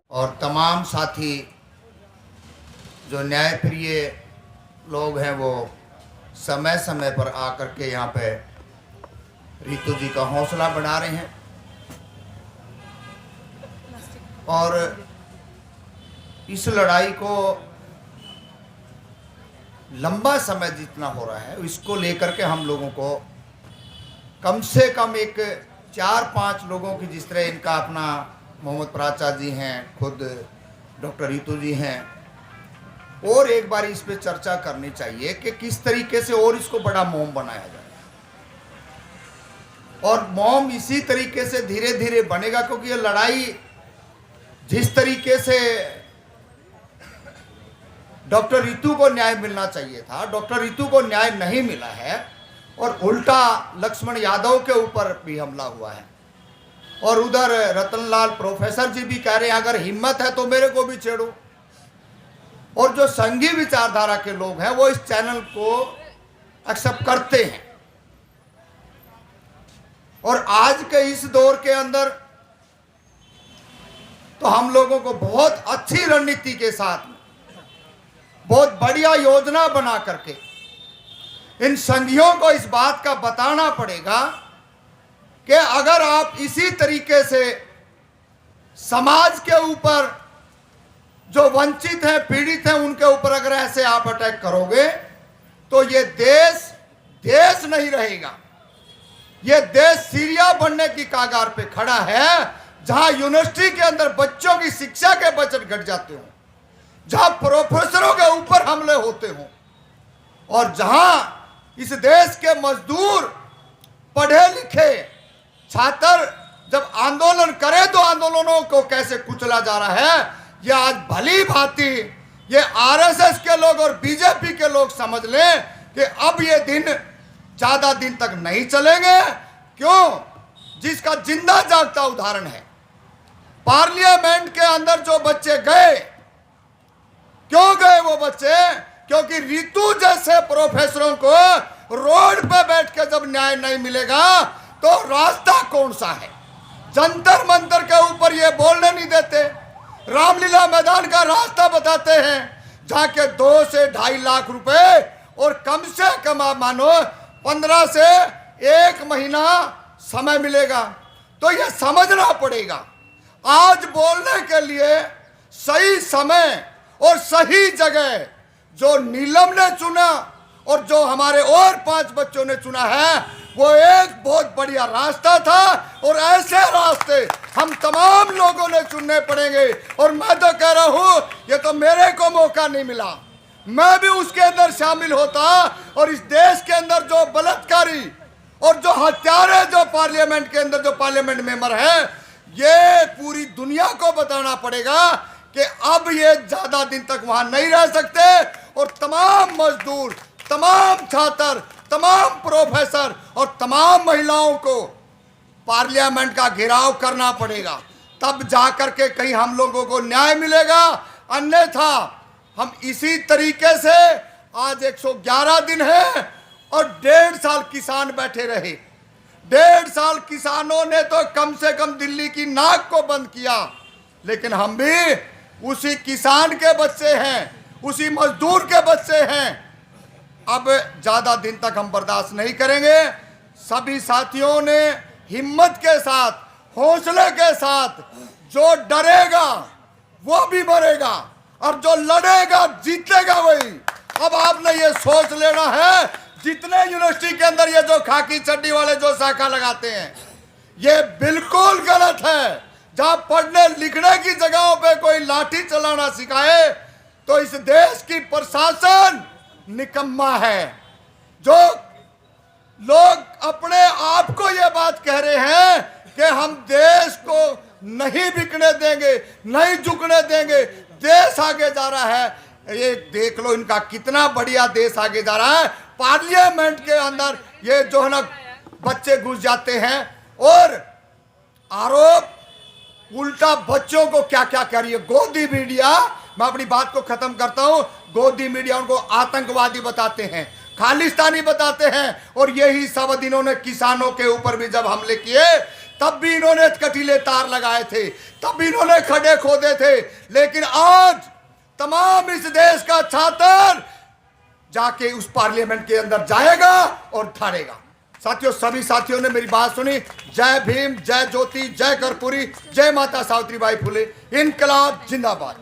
और तमाम साथी जो न्यायप्रिय लोग हैं वो समय समय पर आकर के यहाँ पे रितु जी का हौसला बढ़ा रहे हैं। और इस लड़ाई को लंबा समय जितना हो रहा है इसको लेकर के हम लोगों को कम से कम एक 4-5 लोगों की, जिस तरह इनका अपना मोहम्मद प्राचार्य जी हैं, खुद डॉक्टर रितु जी हैं, और एक बार इस पे चर्चा करनी चाहिए कि किस तरीके से और इसको बड़ा मुहिम बनाया जाए। और मुहिम इसी तरीके से धीरे धीरे बनेगा, क्योंकि ये लड़ाई जिस तरीके से डॉक्टर रितु को न्याय मिलना चाहिए था, डॉक्टर रितु को न्याय नहीं मिला है, और उल्टा लक्ष्मण यादव के ऊपर भी हमला हुआ है। और उधर रतनलाल प्रोफेसर जी भी कह रहे हैं अगर हिम्मत है तो मेरे को भी छेड़ो। और जो संघी विचारधारा के लोग हैं वो इस चैनल को एक्सेप्ट करते हैं। और आज के इस दौर के अंदर तो हम लोगों को बहुत अच्छी रणनीति के साथ बहुत बढ़िया योजना बना करके इन संघियों को इस बात का बताना पड़ेगा कि अगर आप इसी तरीके से समाज के ऊपर जो वंचित हैं, पीड़ित हैं, उनके ऊपर अगर ऐसे आप अटैक करोगे तो ये देश नहीं रहेगा। ये देश सीरिया बनने की कगार पे खड़ा है, जहां यूनिवर्सिटी के अंदर बच्चों की शिक्षा के बजट घट जाते हो, जहां प्रोफेसरों के ऊपर हमले होते हो, और जहां इस देश के मजदूर, पढ़े लिखे छात्र जब आंदोलन करे तो आंदोलनों को कैसे कुचला जा रहा है, ये आज भली भांति ये आरएसएस के लोग और बीजेपी के लोग समझ लें कि अब ये दिन ज्यादा दिन तक नहीं चलेंगे। क्यों? जिसका जिंदा जागता उदाहरण है, पार्लियामेंट के अंदर जो बच्चे गए, क्यों गए वो बच्चे? क्योंकि रितु जैसे प्रोफेसरों को रोड पे बैठ के जब न्याय नहीं मिलेगा तो रास्ता कौन सा है? जंतर मंतर के ऊपर ये बोलने नहीं देते, रामलीला मैदान का रास्ता बताते हैं, जहां के 2 से 2.5 लाख रुपए और कम से कम आप मानो 15 से 1 महीना समय मिलेगा। तो ये समझना पड़ेगा आज बोलने के लिए सही समय और सही जगह जो नीलम ने चुना और जो हमारे और 5 बच्चों ने चुना है वो एक बहुत बढ़िया रास्ता था। और ऐसे रास्ते हम तमाम लोगों ने चुनने पड़ेंगे। और मैं तो कह रहा हूं ये तो मेरे को मौका नहीं मिला, मैं भी उसके अंदर शामिल होता और इस देश के अंदर जो बलात्कारी और जो हत्यारे जो पार्लियामेंट के अंदर जो पार्लियामेंट मेंबर है, ये पूरी दुनिया को बताना पड़ेगा कि अब ये ज्यादा दिन तक वहां नहीं रह सकते। और तमाम मजदूर, तमाम छात्र, तमाम प्रोफेसर और तमाम महिलाओं को पार्लियामेंट का घेराव करना पड़ेगा, तब जाकर के कहीं हम लोगों को न्याय मिलेगा। अन्यथा हम इसी तरीके से आज 111 दिन है और 1.5 साल किसान बैठे रहे। 1.5 साल किसानों ने तो कम से कम दिल्ली की नाक को बंद किया, लेकिन हम भी उसी किसान के बच्चे हैं, उसी मजदूर के बच्चे हैं। अब ज्यादा दिन तक हम बर्दाश्त नहीं करेंगे। सभी साथियों ने हिम्मत के साथ, हौसले के साथ, जो डरेगा वो भी मरेगा और जो लड़ेगा जीतेगा वही। अब आपने ये सोच लेना है, जितने यूनिवर्सिटी के अंदर ये जो खाकी चड्डी वाले जो शाखा लगाते हैं, ये बिल्कुल गलत है। जहां पढ़ने लिखने की जगहों पे कोई लाठी चलाना सिखाए तो इस देश की प्रशासन निकम्मा है। जो लोग अपने आप को ये बात कह रहे हैं कि हम देश को नहीं बिकने देंगे, नहीं झुकने देंगे, देश आगे जा रहा है, ये देख लो इनका कितना बढ़िया देश आगे जा रहा है। पार्लियामेंट के अंदर ये जो है ना बच्चे घुस जाते हैं और आरोप उल्टा बच्चों को क्या क्या कह रही है गोदी मीडिया। मैं अपनी बात को खत्म करता हूं। गोदी मीडिया उनको आतंकवादी बताते हैं, खालिस्तानी बताते हैं, और यही सब इन्होंने किसानों के ऊपर भी जब हमले किए तब भी इन्होंने कटीले तार लगाए थे, तब भी इन्होंने खड्डे खोदे थे, लेकिन आज तमाम इस देश का छात्र जाके उस पार्लियामेंट के अंदर जाएगा और ठाड़ेगा। साथियों, सभी साथियों ने मेरी बात सुनी। जय भीम, जय ज्योति, जय कर्पूरी, जय माता सावित्रीबाई फुले, इनकलाब जिंदाबाद।